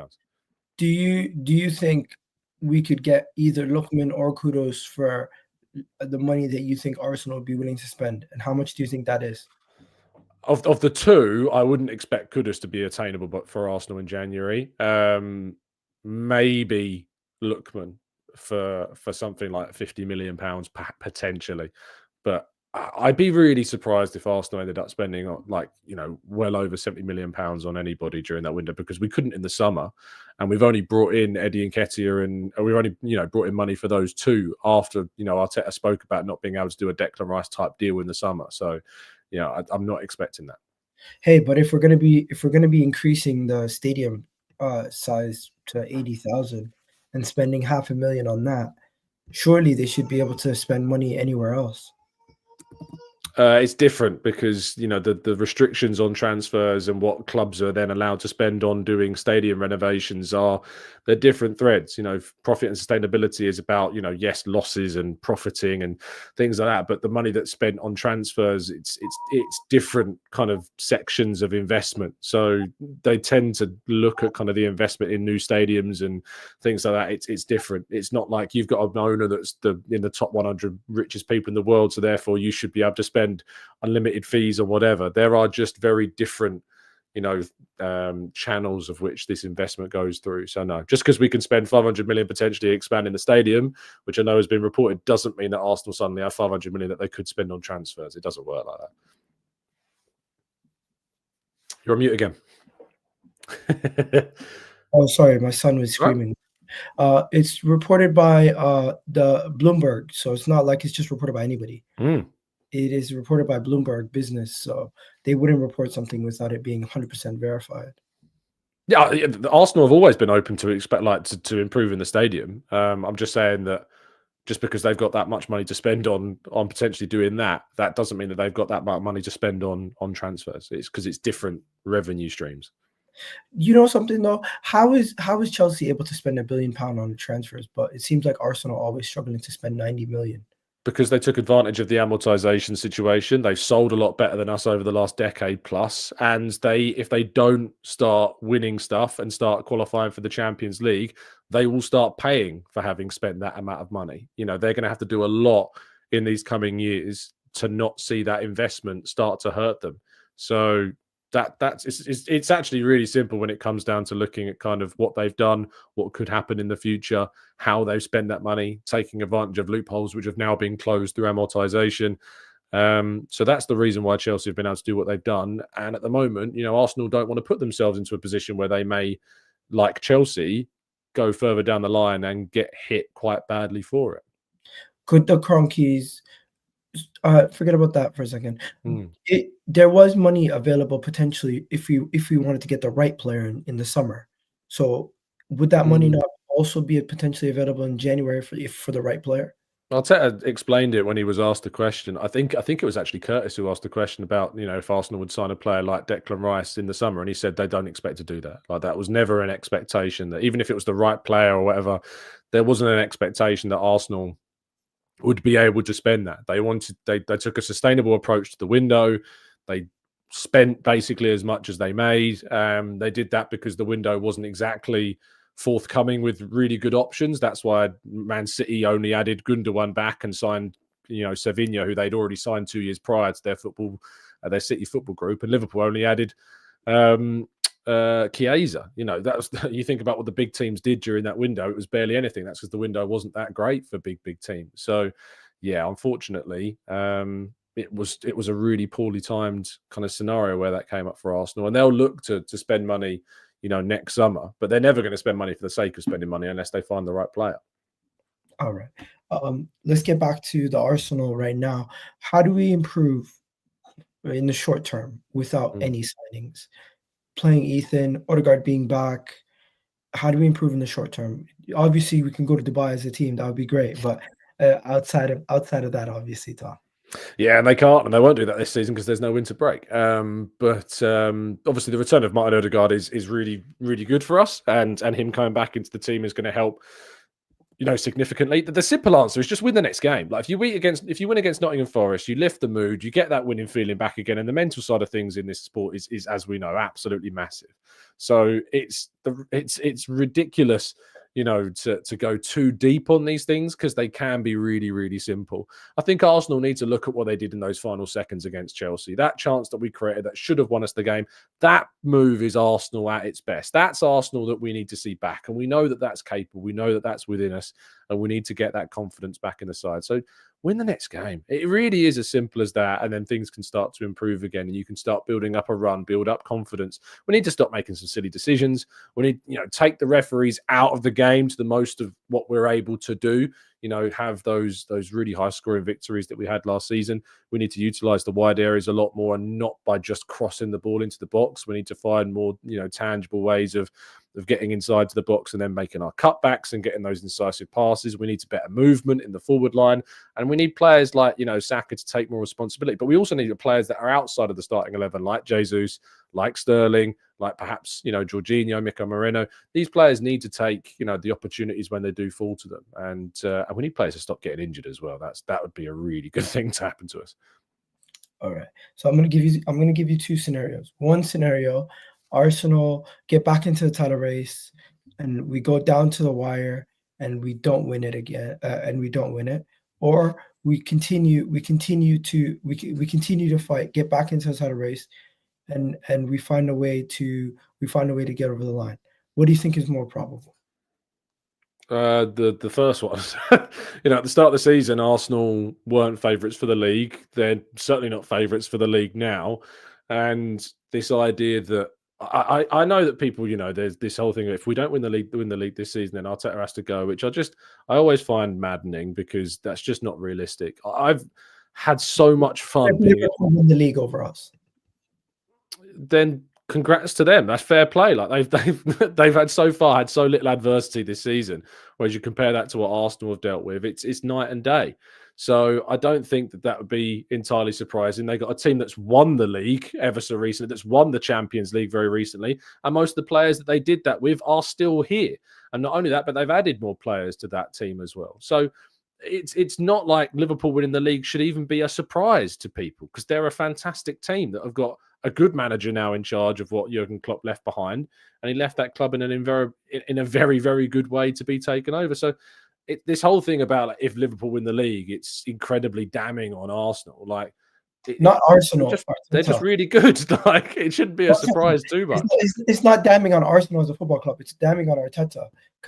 Do you think we could get either Lookman or Kudus for the money that you think Arsenal would be willing to spend? And how much do you think that is? Of the two, I wouldn't expect Kudus to be attainable, but for Arsenal in January, maybe Lookman for something like £50 million potentially. But I'd be really surprised if Arsenal ended up spending well over £70 million on anybody during that window, because we couldn't in the summer, and we've only brought in Eddie Nketiah, and we've only brought in money for those 2 after Arteta spoke about not being able to do a Declan Rice type deal in the summer. So I'm not expecting that. Hey, but if we're gonna be increasing the stadium size to 80,000 and spending $500,000 on that, surely they should be able to spend money anywhere else. It's different because the restrictions on transfers and what clubs are then allowed to spend on doing stadium renovations they're different threads. Profit and sustainability is about yes, losses and profiting and things like that, but the money that's spent on transfers, it's different kind of sections of investment. So they tend to look at kind of the investment in new stadiums and things like that. It's different. It's not like you've got an owner that's in the top 100 richest people in the world, so therefore you should be able to spend unlimited fees or whatever. There are just very different channels of which this investment goes through. So no, just because we can spend 500 million potentially expanding the stadium, which I know has been reported, doesn't mean that Arsenal suddenly have 500 million that they could spend on transfers. It doesn't work like that. You're on mute again. Oh, sorry, my son was screaming. It's reported by the Bloomberg, so it's not like it's just reported by anybody. It is reported by Bloomberg Business, so they wouldn't report something without it being 100% verified. Yeah, Arsenal have always been open to to improve in the stadium. I'm just saying that just because they've got that much money to spend on potentially doing that doesn't mean that they've got that much money to spend on transfers. It's because it's different revenue streams. You know something though? How is Chelsea able to spend £1 billion on transfers, but it seems like Arsenal always struggling to spend 90 million? Because they took advantage of the amortization situation. They've sold a lot better than us over the last decade plus. And if they don't start winning stuff and start qualifying for the Champions League, they will start paying for having spent that amount of money. They're going to have to do a lot in these coming years to not see that investment start to hurt them. So it's actually really simple when it comes down to looking at kind of what they've done, what could happen in the future, how they've spent that money, taking advantage of loopholes which have now been closed through amortization. So that's the reason why Chelsea have been able to do what they've done. And at the moment, Arsenal don't want to put themselves into a position where they may, like Chelsea, go further down the line and get hit quite badly for it. Could the Cronkies forget about that for a second? There was money available potentially if we wanted to get the right player in the summer. So would that money not also be potentially available in January for the right player? Arteta explained it when he was asked the question. I think it was actually Curtis who asked the question about if Arsenal would sign a player like Declan Rice in the summer, and he said they don't expect to do that. Like, that was never an expectation, that even if it was the right player or whatever, there wasn't an expectation that Arsenal would be able to spend that. They took a sustainable approach to the window. They spent basically as much as they made. They did that because the window wasn't exactly forthcoming with really good options. That's why Man City only added Gundogan back and signed, Savinho, who they'd already signed 2 years prior to their City football group, and Liverpool only added Chiesa. You think about what the big teams did during that window, it was barely anything. That's because the window wasn't that great for big teams. So yeah, unfortunately, it was a really poorly timed kind of scenario where that came up for Arsenal, and they'll look to spend money next summer, but they're never going to spend money for the sake of spending money unless they find the right player. All right, let's get back to the Arsenal right now. How do we improve in the short term without any signings? Playing Ethan, Odegaard being back, how do we improve in the short term? Obviously, we can go to Dubai as a team. That would be great. But outside of that, obviously, Tom. Yeah, and they can't, and they won't do that this season because there's no winter break. But obviously, the return of Martin Odegaard is really, really good for us, and him coming back into the team is going to help, significantly. The simple answer is just win the next game. Like, if you win against Nottingham Forest, you lift the mood, you get that winning feeling back again, and the mental side of things in this sport is as we know, absolutely massive. So it's ridiculous, to go too deep on these things because they can be really, really simple. I think Arsenal need to look at what they did in those final seconds against Chelsea. That chance that we created that should have won us the game, that move is Arsenal at its best. That's Arsenal that we need to see back. And we know that that's capable. We know that that's within us. And we need to get that confidence back in the side. So win the next game. It really is as simple as that. And then things can start to improve again. And you can start building up a run, build up confidence. We need to stop making some silly decisions. We need, take the referees out of the game to the most of what we're able to do. Have those really high scoring victories that we had last season. We need to utilize the wide areas a lot more, and not by just crossing the ball into the box. We need to find more, tangible ways of getting inside to the box and then making our cutbacks and getting those incisive passes. We need to better movement in the forward line, and we need players like, Saka to take more responsibility. But we also need players that are outside of the starting 11, like Jesus, like Sterling, like perhaps, Jorginho, Mikel Merino. These players need to take, the opportunities when they do fall to them. And we need players to stop getting injured as well. That would be a really good thing to happen to us. All right. So I'm going to give you two scenarios. One scenario, Arsenal get back into the title race and we go down to the wire and we don't win it again, or we continue to fight, get back into the title race, and we find a way to get over the line. What do you think is more probable? The first one. At the start of the season, Arsenal weren't favourites for the league. They're certainly not favourites for the league now. And this idea that I know that people, there's this whole thing. If we don't win the league this season, then Arteta has to go, which I always find maddening because that's just not realistic. I've had so much fun. Liverpool win the league over us. Then congrats to them. That's fair play. Like they've had so little adversity this season. Whereas you compare that to what Arsenal have dealt with, it's night and day. So I don't think that would be entirely surprising. They got a team that's won the league ever so recently, that's won the Champions League very recently, and most of the players that they did that with are still here. And not only that, but they've added more players to that team as well. So it's not like Liverpool winning the league should even be a surprise to people because they're a fantastic team that have got a good manager now in charge of what Jurgen Klopp left behind, and he left that club in a very, very good way to be taken over. So this whole thing about if Liverpool win the league, it's incredibly damning on Arsenal. Not Arsenal. They're just really good. It shouldn't be a surprise too much. It's not damning on Arsenal as a football club. It's damning on Arteta.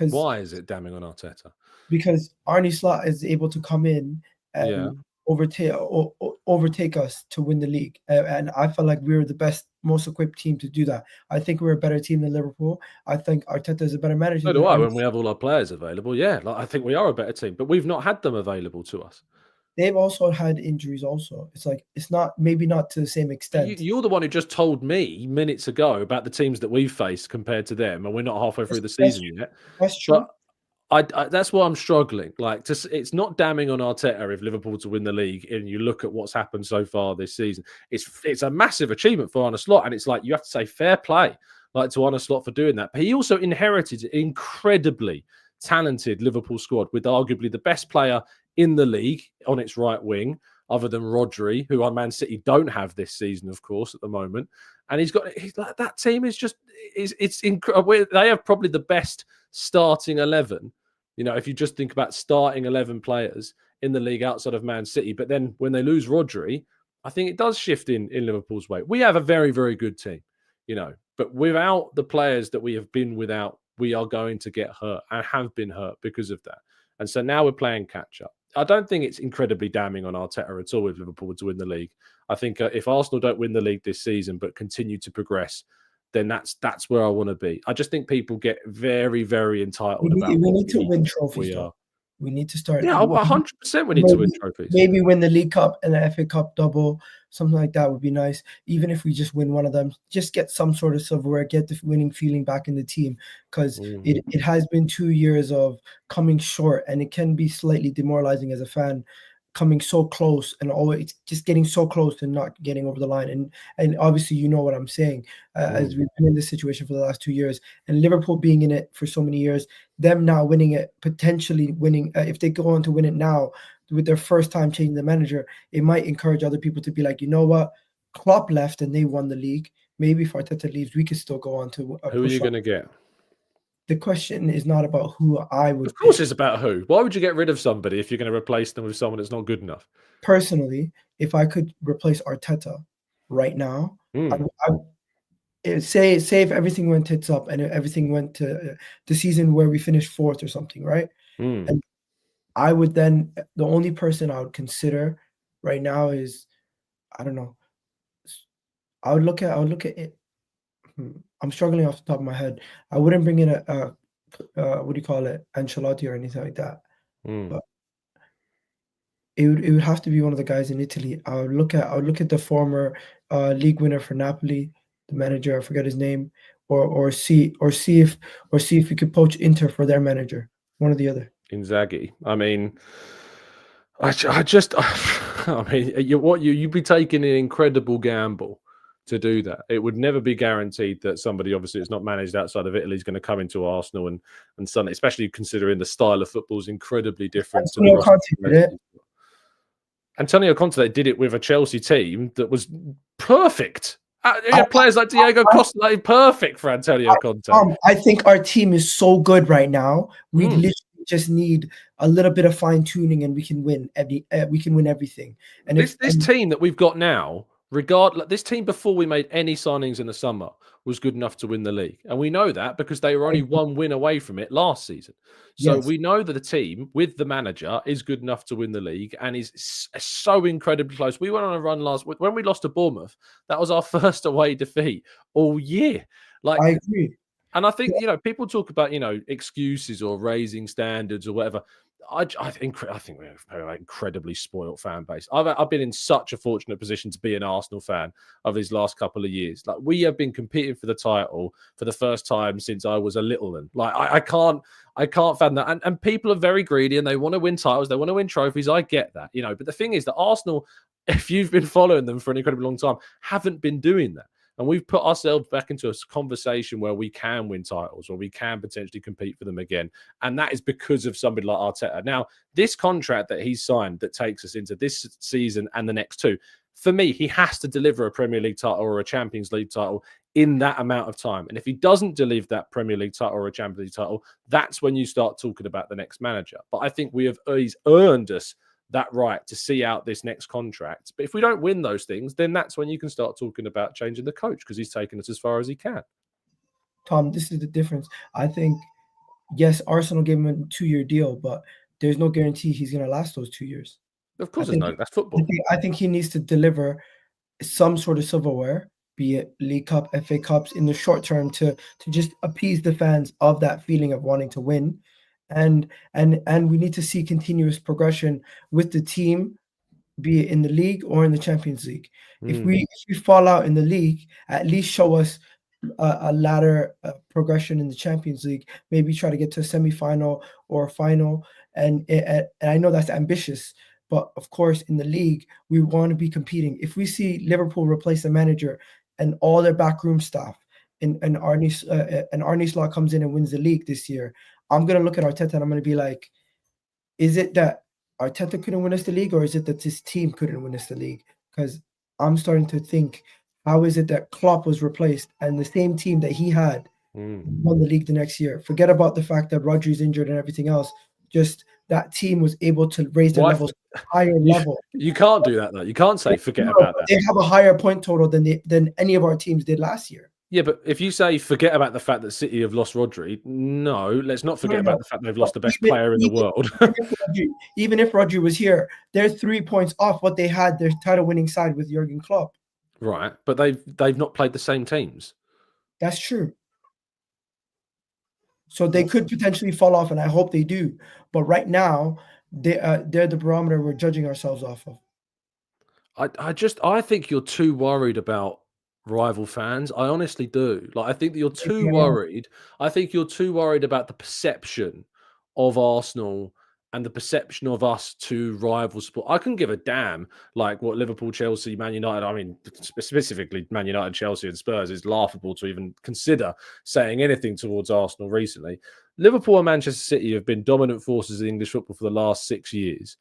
Why is it damning on Arteta? Because Arne Slot is able to come in and overtake us to win the league. And I felt like we were the best, most equipped team to do that. I think we're a better team than Liverpool. I think Arteta is a better manager. So do I, when we have all our players available. Yeah, I think we are a better team, but we've not had them available to us. They've also had injuries also. It's maybe not to the same extent. You're the one who just told me minutes ago about the teams that we've faced compared to them, and we're not halfway through the season yet. That's true. But that's why I'm struggling. It's not damning on Arteta if Liverpool to win the league, and you look at what's happened so far this season. It's a massive achievement for Arne Slot, and it's like you have to say fair play, to Arne Slot for doing that. But he also inherited an incredibly talented Liverpool squad with arguably the best player in the league on its right wing, other than Rodri, who on Man City don't have this season, of course, at the moment. And that team is it's incredible. They have probably the best starting 11. If you just think about starting 11 players in the league outside of Man City, but then when they lose Rodri, I think it does shift in Liverpool's way. We have a very, very good team, but without the players that we have been without, we are going to get hurt and have been hurt because of that. And so now we're playing catch up. I don't think it's incredibly damning on Arteta at all if Liverpool to win the league. I think if Arsenal don't win the league this season but continue to progress, then that's where I want to be. I just think people get very, very entitled about. We need to win trophies. We need to start. Yeah, 100%. We need to win trophies. Maybe win the League Cup and the FA Cup double, something like that would be nice. Even if we just win one of them, just get some sort of silverware, get the winning feeling back in the team, because it has been 2 years of coming short, and it can be slightly demoralizing as a fan. Coming so close and always just getting so close and not getting over the line. And obviously, you know what I'm saying, as we've been in this situation for the last 2 years, and Liverpool being in it for so many years, them now winning it, potentially winning, if they go on to win it now with their first time changing the manager, it might encourage other people to be like, you know what, Klopp left and they won the league. Maybe if Arteta leaves, we could still go on to who are you going to get? The question is not about who I would. Of course, pick. It's about who. Why would you get rid of somebody if you're going to replace them with someone that's not good enough? Personally, if I could replace Arteta right now, say if everything went tits up and everything went to the season where we finished fourth or something, right? And I would then, the only person I would consider right now is, I don't know. I would look at it. I'm struggling off the top of my head. I wouldn't bring in a what do you call it, Ancelotti or anything like that. But it would have to be one of the guys in Italy. I would look at the former league winner for Napoli, the manager. I forget his name, or see if we could poach Inter for their manager. One or the other. Inzaghi. I mean, you'd be taking an incredible gamble to do that. It would never be guaranteed that somebody, obviously it's not managed outside of Italy, is going to come into Arsenal and suddenly, especially considering the style of football is incredibly different. Antonio Conte did it with a Chelsea team that was perfect. Players like Diego Costa, perfect for Antonio Conte. I think our team is so good right now. We literally just need a little bit of fine tuning, and we can win. We can win everything. And this team that we've got now This team, before we made any signings in the summer, was good enough to win the league. And we know that because they were only one win away from it last season. So Yes. we know that the team with the manager is good enough to win the league and is so incredibly close. We went on a run when we lost to Bournemouth. That was our first away defeat all year. Like, I agree. and I think, people talk about, excuses or raising standards or whatever. I think we're an incredibly spoiled fan base. I've been in such a fortunate position to be an Arsenal fan of these last couple of years. Like, we have been competing for the title for the first time since I was a little one. Like, I can't fathom that. And people are very greedy and they want to win titles. They want to win trophies. I get that, But the thing is that Arsenal, if you've been following them for an incredibly long time, haven't been doing that. And we've put ourselves back into a conversation where we can win titles or we can potentially compete for them again. And that is because of somebody like Arteta. Now, this contract that he's signed that takes us into this season and the next two, for me, he has to deliver a Premier League title or a Champions League title in that amount of time. And if he doesn't deliver that Premier League title or a Champions League title, that's when you start talking about the next manager. But I think he's earned us that right to see out this next contract. But if we don't win those things, then that's when you can start talking about changing the coach because he's taken us as far as he can. Tom, this is the difference. I think, yes, Arsenal gave him a 2-year deal, but there's no guarantee he's going to last those 2 years. Of course, that's football. I think he needs to deliver some sort of silverware, be it League Cup, FA Cups, in the short term to just appease the fans of that feeling of wanting to win. And we need to see continuous progression with the team, be it in the league or in the Champions League. If we fall out in the league, at least show us a ladder progression in the Champions League. Maybe try to get to a semi-final or a final. And I know that's ambitious, but of course in the league we want to be competing. If we see Liverpool replace the manager and all their backroom staff, and Arne Slot comes in and wins the league this year, I'm going to look at Arteta and I'm going to be like, is it that Arteta couldn't win us the league or is it that this team couldn't win us the league? Because I'm starting to think, how is it that Klopp was replaced and the same team that he had won the league the next year? Forget about the fact that Rodri's injured and everything else. Just that team was able to raise their levels to a higher level. You can't do that, though. You can't say forget about that. They have a higher point total than any of our teams did last year. Yeah, but if you say forget about the fact that City have lost Rodri, no, let's not forget about the fact they've lost the best player in the world. Even if Rodri was here, they're 3 points off what they had their title-winning side with Jurgen Klopp. Right, but they've not played the same teams. That's true. So they could potentially fall off, and I hope they do. But right now, they're the barometer we're judging ourselves off of. I think you're too worried about rival fans. I honestly do. Like, I think that you're too worried. I think you're too worried about the perception of Arsenal and the perception of us to rival sport. I couldn't give a damn like what Liverpool, Chelsea, Man United, I mean, specifically Man United, Chelsea and Spurs is laughable to even consider saying anything towards Arsenal recently. Liverpool and Manchester City have been dominant forces in English football for the last 6 years.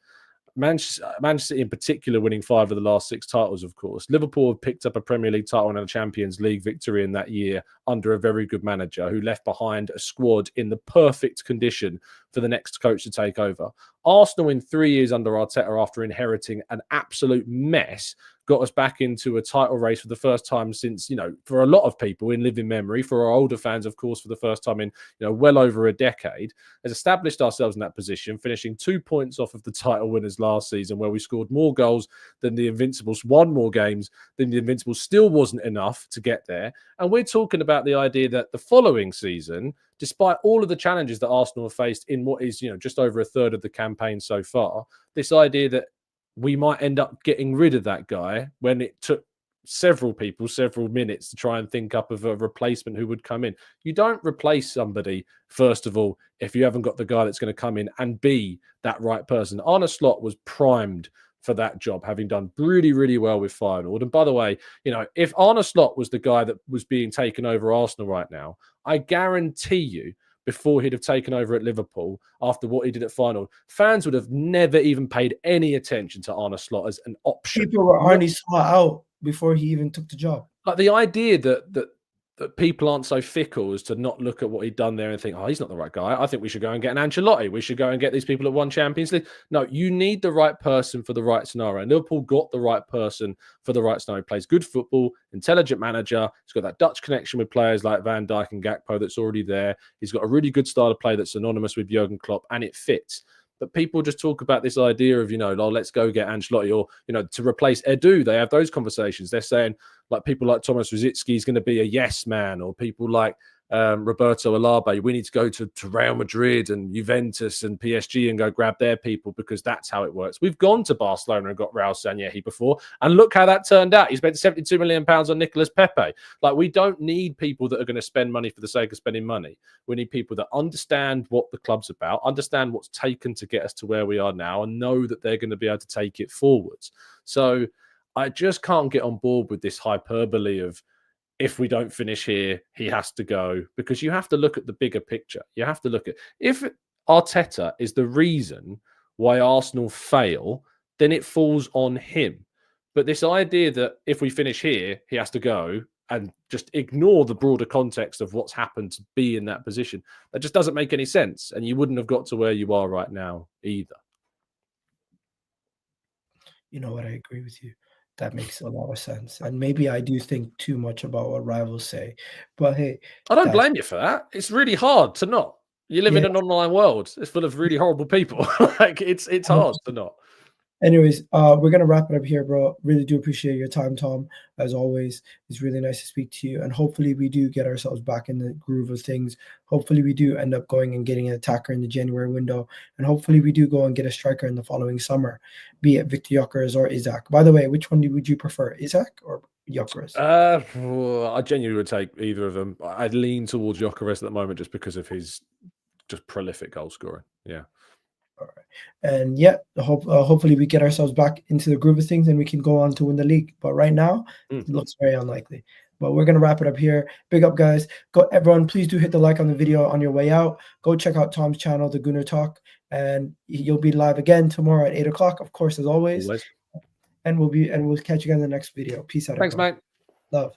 Manchester City in particular winning 5 of the last 6 titles, of course. Liverpool have picked up a Premier League title and a Champions League victory in that year under a very good manager who left behind a squad in the perfect condition for the next coach to take over. Arsenal in 3 years under Arteta after inheriting an absolute mess got us back into a title race for the first time since, for a lot of people in living memory, for our older fans, of course, for the first time in, well over a decade, has established ourselves in that position, finishing 2 points off of the title winners last season, where we scored more goals than the Invincibles, won more games than the Invincibles, still wasn't enough to get there. And we're talking about the idea that the following season, despite all of the challenges that Arsenal have faced in what is, just over a third of the campaign so far, this idea that we might end up getting rid of that guy when it took several people several minutes to try and think up of a replacement who would come in. You don't replace somebody, first of all, if you haven't got the guy that's going to come in and be that right person. Arne Slot was primed for that job, having done really, really well with Feyenoord. And by the way, if Arne Slot was the guy that was being taken over Arsenal right now, I guarantee you, before he'd have taken over at Liverpool, after what he did at Feyenoord, fans would have never even paid any attention to Arne Slot as an option. People were Arne Slot out before he even took the job. Like the idea that that people aren't so fickle as to not look at what he'd done there and think, oh, he's not the right guy. I think we should go and get an Ancelotti. We should go and get these people that won Champions League. No, you need the right person for the right scenario. And Liverpool got the right person for the right scenario. He plays good football, intelligent manager. He's got that Dutch connection with players like Van Dijk and Gakpo that's already there. He's got a really good style of play that's synonymous with Jurgen Klopp, and it fits. But people just talk about this idea of, oh, let's go get Ancelotti, or, to replace Edu. They have those conversations. They're saying, like, people like Thomas Rosicky is going to be a yes man, or people like Roberto Alabe, we need to go to Real Madrid and Juventus and PSG and go grab their people because that's how it works. We've gone to Barcelona and got Raul Sanllehi before, and look how that turned out. He spent £72 million on Nicolas Pepe. Like, we don't need people that are going to spend money for the sake of spending money. We need people that understand what the club's about, understand what's taken to get us to where we are now, and know that they're going to be able to take it forwards. So I just can't get on board with this hyperbole of, if we don't finish here, he has to go, because you have to look at the bigger picture. You have to look at, if Arteta is the reason why Arsenal fail, then it falls on him. But this idea that if we finish here, he has to go, and just ignore the broader context of what's happened to be in that position, that just doesn't make any sense. And you wouldn't have got to where you are right now either. You know what? I agree with you. That makes a lot of sense. And maybe I do think too much about what rivals say. But hey, I don't blame you for that. It's really hard to not. You live in an online world. It's full of really horrible people. Like, it's hard to not. Anyways, we're going to wrap it up here, bro. Really do appreciate your time, Tom. As always, it's really nice to speak to you. And hopefully we do get ourselves back in the groove of things. Hopefully we do end up going and getting an attacker in the January window. And hopefully we do go and get a striker in the following summer, be it Viktor Gyökeres or Isak. By the way, which one would you prefer, Isak or Gyökeres? I genuinely would take either of them. I'd lean towards Gyökeres at the moment just because of his just prolific goal scoring. Yeah. All right. And yeah, hopefully we get ourselves back into the groove of things and we can go on to win the league. But right now, it looks very unlikely. But we're going to wrap it up here. Big up, guys. Everyone, please do hit the like on the video on your way out. Go check out Tom's channel, The Gunner Talk. And you'll be live again tomorrow at 8 o'clock, of course, as always. And we'll catch you guys in the next video. Peace out. Thanks, everyone. mate. Love.